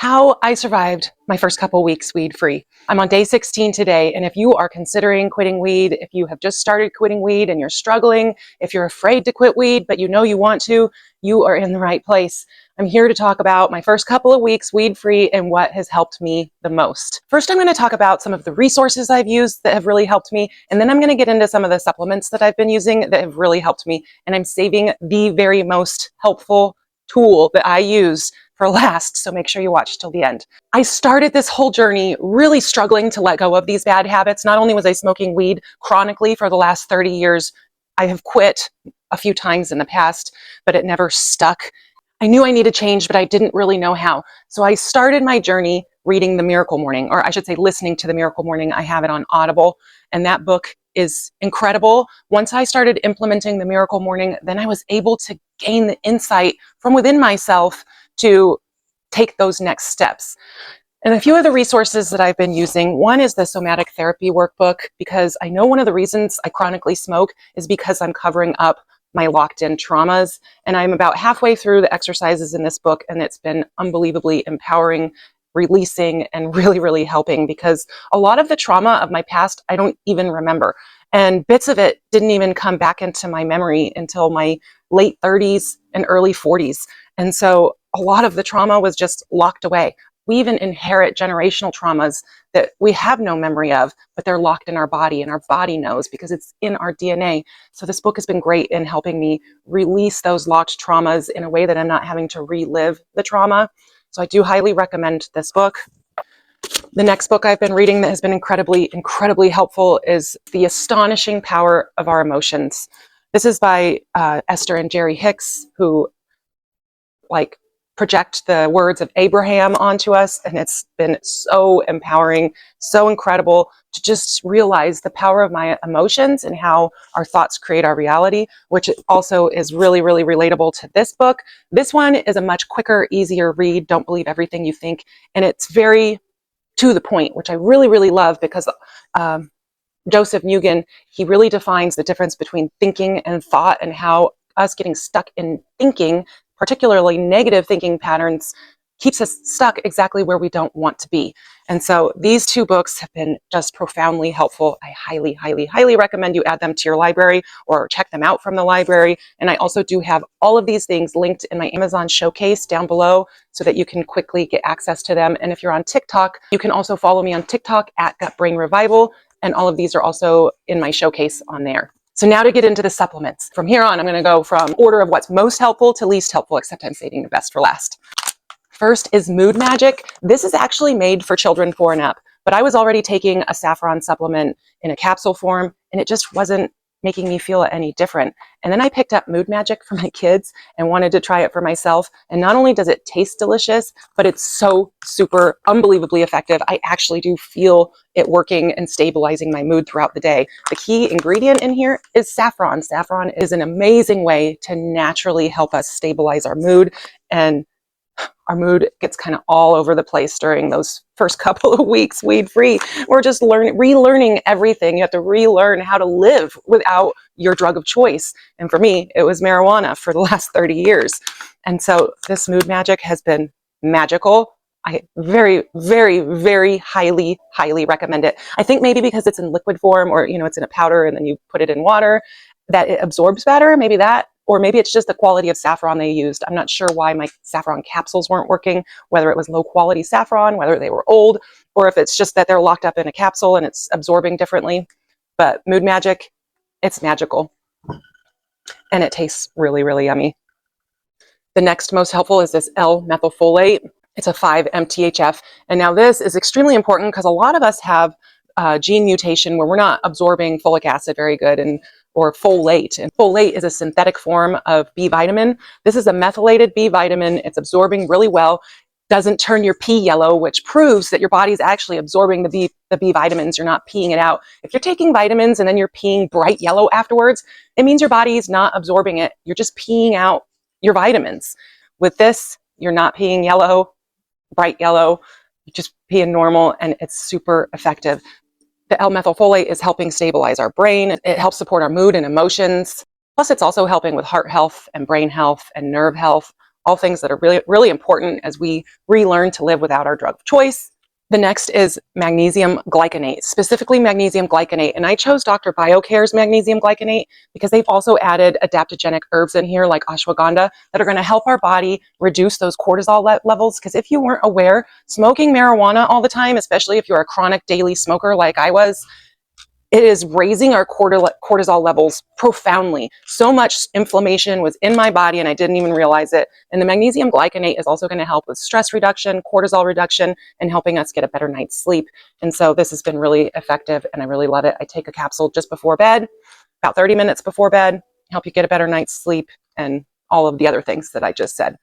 how I survived my first couple weeks weed-free. I'm on day 16 today, and if you are considering quitting weed, if you have just started quitting weed and you're struggling, if you're afraid to quit weed but you know you want to, you are in the right place. I'm here to talk about my first couple of weeks weed-free and what has helped me the most. First, I'm going to talk about some of the resources I've used that have really helped me, and then I'm going to get into some of the supplements that I've been using that have really helped me, and I'm saving the very most helpful tool that I use for last, so make sure you watch till the end. I started this whole journey really struggling to let go of these bad habits. Not only was I smoking weed chronically for the last 30 years, I have quit a few times in the past, but it never stuck. I knew I needed change, but I didn't really know how. So I started my journey reading The Miracle Morning, or I should say listening to The Miracle Morning. I have it on Audible, and that book is incredible. Once I started implementing The Miracle Morning, then I was able to gain the insight from within myself to take those next steps. And a few of the resources that I've been using, one is the Somatic Therapy Workbook, because I know one of the reasons I chronically smoke is because I'm covering up my locked-in traumas. And I'm about halfway through the exercises in this book, and it's been unbelievably empowering, releasing, and really, really helping, because a lot of the trauma of my past, I don't even remember. And bits of it didn't even come back into my memory until my late 30s and early 40s. And so a lot of the trauma was just locked away. We even inherit generational traumas that we have no memory of, but they're locked in our body, and our body knows because it's in our DNA. So this book has been great in helping me release those locked traumas in a way that I'm not having to relive the trauma. So I do highly recommend this book. The next book I've been reading that has been incredibly, incredibly helpful is The Astonishing Power of Our Emotions. This is by Esther and Jerry Hicks, who project the words of Abraham onto us. And it's been so empowering, so incredible to just realize the power of my emotions and how our thoughts create our reality, which also is really, really relatable to this book. This one is a much quicker, easier read. Don't believe everything you think. And it's very to the point, which I really, really love, because Joseph Mugen, he really defines the difference between thinking and thought, and how us getting stuck in thinking, particularly negative thinking patterns, keeps us stuck exactly where we don't want to be. And so these two books have been just profoundly helpful. I highly, highly, highly recommend you add them to your library or check them out from the library. And I also do have all of these things linked in my Amazon showcase down below so that you can quickly get access to them. And if you're on TikTok, you can also follow me on TikTok at Gut Brain Revival. And all of these are also in my showcase on there. So now to get into the supplements. From here on, I'm going to go from order of what's most helpful to least helpful, except I'm saving the best for last. First is Mood Magic. This is actually made for children 4 and up, but I was already taking a saffron supplement in a capsule form, and it just wasn't making me feel any different. And then I picked up Mood Magic for my kids and wanted to try it for myself. And not only does it taste delicious, but it's so super unbelievably effective. I actually do feel it working and stabilizing my mood throughout the day. The key ingredient in here is saffron. Saffron is an amazing way to naturally help us stabilize our mood, and our mood gets kind of all over the place during those first couple of weeks weed-free. We're just relearning everything. You have to relearn how to live without your drug of choice. And for me, it was marijuana for the last 30 years. And so this Mood Magic has been magical. I very, very, very highly, highly recommend it. I think maybe because it's in liquid form, or, it's in a powder and then you put it in water, that it absorbs better. Maybe that. Or maybe it's just the quality of saffron they used. I'm not sure why my saffron capsules weren't working, whether it was low quality saffron, whether they were old, or if it's just that they're locked up in a capsule and it's absorbing differently. But Mood Magic, it's magical. And it tastes really, really yummy. The next most helpful is this L-methylfolate. It's a 5-MTHF. And now this is extremely important because a lot of us have gene mutation where we're not absorbing folic acid very good, or folate. And folate is a synthetic form of B vitamin. This is a methylated B vitamin. It's absorbing really well. Doesn't turn your pee yellow, which proves that your body's actually absorbing the B vitamins. You're not peeing it out. If you're taking vitamins and then you're peeing bright yellow afterwards, it means your body's not absorbing it. You're just peeing out your vitamins. With this, you're not peeing yellow, bright yellow. You're just peeing normal, and it's super effective. The L-methylfolate is helping stabilize our brain. It helps support our mood and emotions. Plus, it's also helping with heart health and brain health and nerve health, all things that are really, really important as we relearn to live without our drug of choice. The next is magnesium glycinate, specifically magnesium glycinate. And I chose Dr. BioCare's magnesium glycinate because they've also added adaptogenic herbs in here like ashwagandha that are going to help our body reduce those cortisol levels. Because if you weren't aware, smoking marijuana all the time, especially if you're a chronic daily smoker like I was, it is raising our cortisol levels profoundly. So much inflammation was in my body and I didn't even realize it. And the magnesium glycinate is also going to help with stress reduction, cortisol reduction, and helping us get a better night's sleep. And so this has been really effective and I really love it. I take a capsule just before bed, about 30 minutes before bed, help you get a better night's sleep and all of the other things that I just said.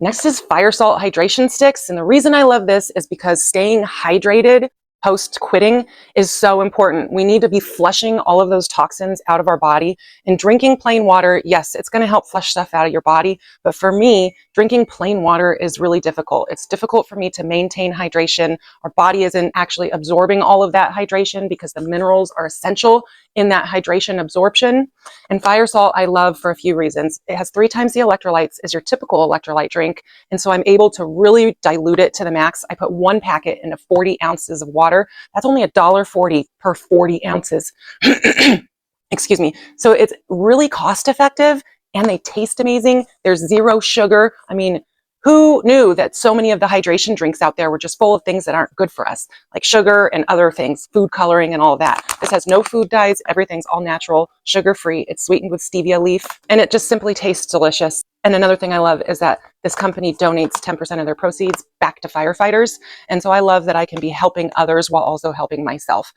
Next is fire salt hydration sticks. And the reason I love this is because staying hydrated post quitting is so important. We need to be flushing all of those toxins out of our body, and drinking plain water, yes, it's going to help flush stuff out of your body. But for me, drinking plain water is really difficult. It's difficult for me to maintain hydration. Our body isn't actually absorbing all of that hydration because the minerals are essential in that hydration absorption. And fire salt, I love for a few reasons. It has 3 times the electrolytes as your typical electrolyte drink. And so I'm able to really dilute it to the max. I put 1 packet into 40 ounces of water. That's only $1.40 per 40 ounces. Excuse me. So it's really cost effective and they taste amazing. There's 0 sugar. I mean, who knew that so many of the hydration drinks out there were just full of things that aren't good for us, like sugar and other things, food coloring and all of that. This has no food dyes. Everything's all natural, sugar-free. It's sweetened with stevia leaf, and it just simply tastes delicious. And another thing I love is that this company donates 10% of their proceeds back to firefighters. And so I love that I can be helping others while also helping myself.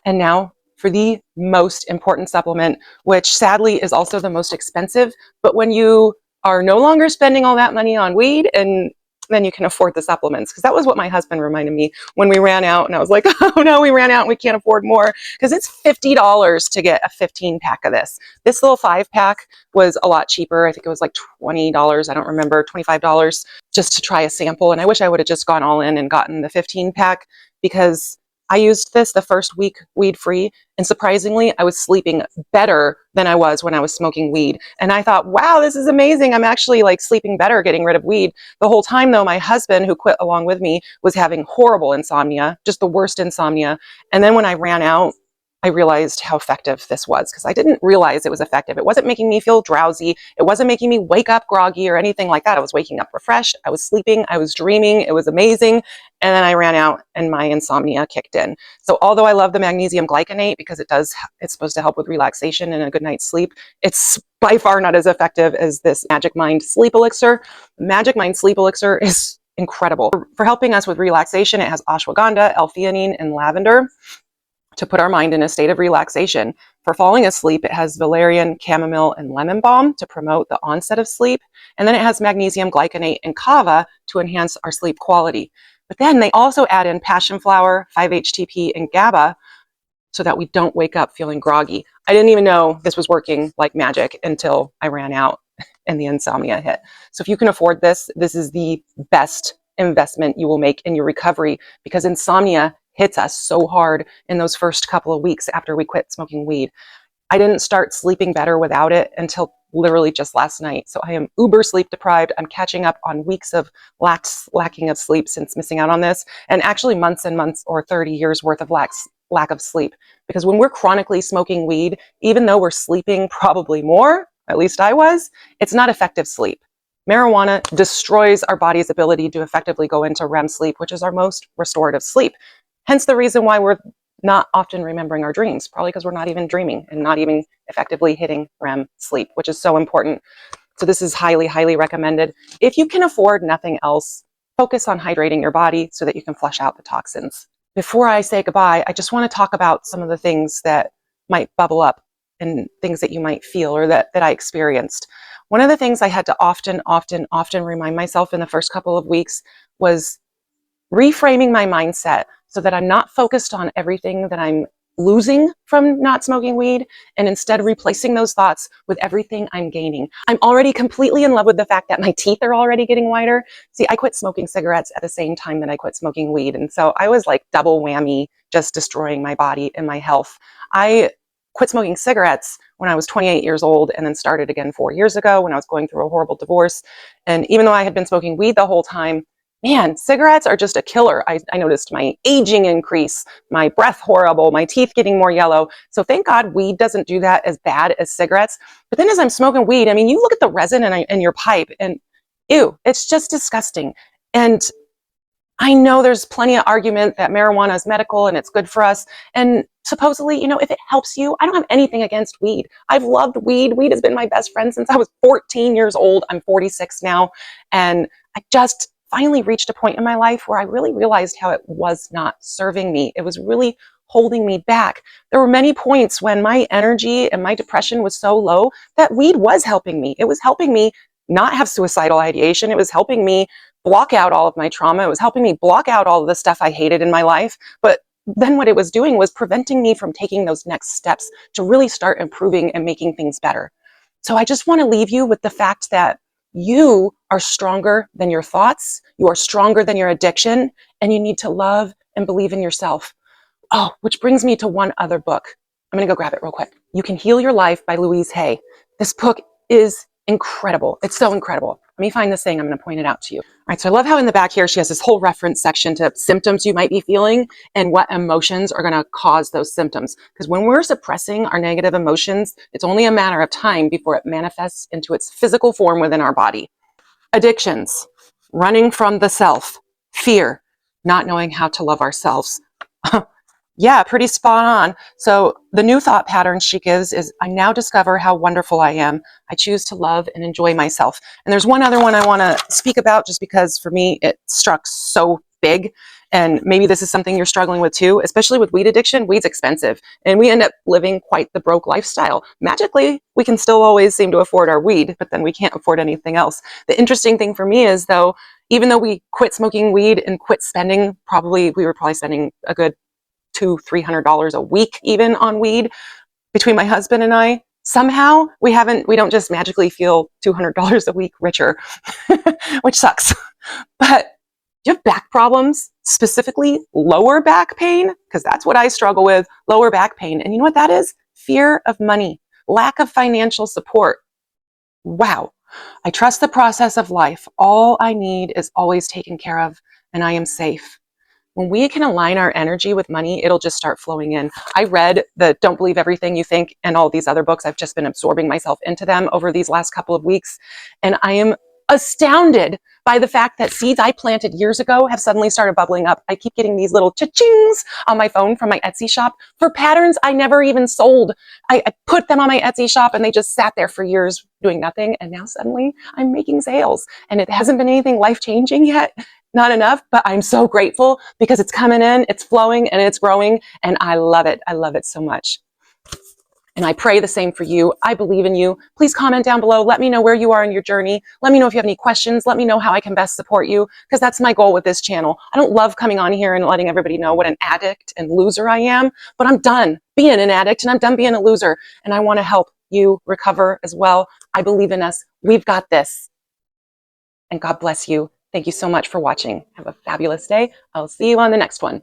And now for the most important supplement, which sadly is also the most expensive, but when you are no longer spending all that money on weed, and then you can afford the supplements. Because that was what my husband reminded me when we ran out, and I was like, oh no, we ran out and we can't afford more. Because it's $50 to get a 15-pack of this. This little 5-pack was a lot cheaper. I think it was like $20, I don't remember, $25 just to try a sample. And I wish I would have just gone all in and gotten the 15-pack, because I used this the first week weed-free, and surprisingly, I was sleeping better than I was when I was smoking weed. And I thought, wow, this is amazing. I'm actually like sleeping better getting rid of weed. The whole time though, my husband, who quit along with me, was having horrible insomnia, just the worst insomnia. And then when I ran out, I realized how effective this was, because I didn't realize it was effective. It wasn't making me feel drowsy. It wasn't making me wake up groggy or anything like that. I was waking up refreshed. I was sleeping. I was dreaming. It was amazing. And then I ran out and my insomnia kicked in. So although I love the magnesium glycinate because it's supposed to help with relaxation and a good night's sleep, it's by far not as effective as this Magic Mind Sleep Elixir. Magic Mind Sleep Elixir is incredible. For helping us with relaxation, it has ashwagandha, L-theanine, and lavender to put our mind in a state of relaxation. For falling asleep, it has valerian, chamomile, and lemon balm to promote the onset of sleep. And then it has magnesium glycinate and kava to enhance our sleep quality. But then they also add in passion flower, 5-HTP, and GABA so that we don't wake up feeling groggy. I didn't even know this was working like magic until I ran out and the insomnia hit. So if you can afford this, this is the best investment you will make in your recovery, because insomnia hits us so hard in those first couple of weeks after we quit smoking weed. I didn't start sleeping better without it until literally just last night. So I am uber sleep deprived. I'm catching up on weeks of lacking of sleep since missing out on this, and actually months and months or 30 years worth of lack of sleep. Because when we're chronically smoking weed, even though we're sleeping probably more, at least I was, it's not effective sleep. Marijuana destroys our body's ability to effectively go into REM sleep, which is our most restorative sleep. Hence the reason why we're not often remembering our dreams, probably because we're not even dreaming and not even effectively hitting REM sleep, which is so important. So this is highly, highly recommended. If you can afford nothing else, focus on hydrating your body so that you can flush out the toxins. Before I say goodbye, I just want to talk about some of the things that might bubble up and things that you might feel or that I experienced. One of the things I had to often remind myself in the first couple of weeks was reframing my mindset so that I'm not focused on everything that I'm losing from not smoking weed, and instead replacing those thoughts with everything I'm gaining. I'm already completely in love with the fact that my teeth are already getting whiter. See, I quit smoking cigarettes at the same time that I quit smoking weed. And so I was like double whammy, just destroying my body and my health. I quit smoking cigarettes when I was 28 years old and then started again 4 years ago when I was going through a horrible divorce. And even though I had been smoking weed the whole time, man, cigarettes are just a killer. I noticed my aging increase, my breath horrible, my teeth getting more yellow. So thank God weed doesn't do that as bad as cigarettes. But then as I'm smoking weed, I mean, you look at the resin in your pipe and ew, it's just disgusting. And I know there's plenty of argument that marijuana is medical and it's good for us. And supposedly, if it helps you, I don't have anything against weed. I've loved weed. Weed has been my best friend since I was 14 years old. I'm 46 now. And I just finally reached a point in my life where I really realized how it was not serving me. It was really holding me back. There were many points when my energy and my depression was so low that weed was helping me. It was helping me not have suicidal ideation. It was helping me block out all of my trauma. It was helping me block out all of the stuff I hated in my life. But then what it was doing was preventing me from taking those next steps to really start improving and making things better. So I just want to leave you with the fact that you are stronger than your thoughts. You are stronger than your addiction, and you need to love and believe in yourself. Oh, which brings me to one other book. I'm going to go grab it real quick. You Can Heal Your Life by Louise Hay. This book is incredible. It's so incredible. Let me find this thing. I'm going to point it out to you. All right. So I love how in the back here, she has this whole reference section to symptoms you might be feeling and what emotions are going to cause those symptoms. Because when we're suppressing our negative emotions, it's only a matter of time before it manifests into its physical form within our body. Addictions, running from the self, fear, not knowing how to love ourselves. Yeah, pretty spot on. So the new thought pattern she gives is, I now discover how wonderful I am. I choose to love and enjoy myself. And there's one other one I want to speak about just because for me, it struck so big. And maybe this is something you're struggling with too, especially with weed addiction. Weed's expensive and we end up living quite the broke lifestyle. Magically, we can still always seem to afford our weed, but then we can't afford anything else. The interesting thing for me is though, even though we quit smoking weed and quit spending, we were probably spending a good $200-300 a week even on weed between my husband and I. Somehow we don't just magically feel $200 a week richer, which sucks. But do you have back problems, specifically lower back pain? Because that's what I struggle with, lower back pain. And you know what that is? Fear of money, lack of financial support. Wow. I trust the process of life. All I need is always taken care of, and I am safe. When we can align our energy with money, it'll just start flowing in. I read the Don't Believe Everything You Think and all these other books. I've just been absorbing myself into them over these last couple of weeks. And I am astounded by the fact that seeds I planted years ago have suddenly started bubbling up. I keep getting these little cha-chings on my phone from my Etsy shop for patterns I never even sold. I put them on my Etsy shop and they just sat there for years doing nothing. And now suddenly I'm making sales and it hasn't been anything life-changing yet. Not enough, but I'm so grateful because it's coming in, it's flowing and it's growing and I love it. I love it so much. And I pray the same for you. I believe in you. Please comment down below. Let me know where you are in your journey. Let me know if you have any questions. Let me know how I can best support you because that's my goal with this channel. I don't love coming on here and letting everybody know what an addict and loser I am, but I'm done being an addict and I'm done being a loser. And I want to help you recover as well. I believe in us. We've got this. And God bless you. Thank you so much for watching. Have a fabulous day. I'll see you on the next one.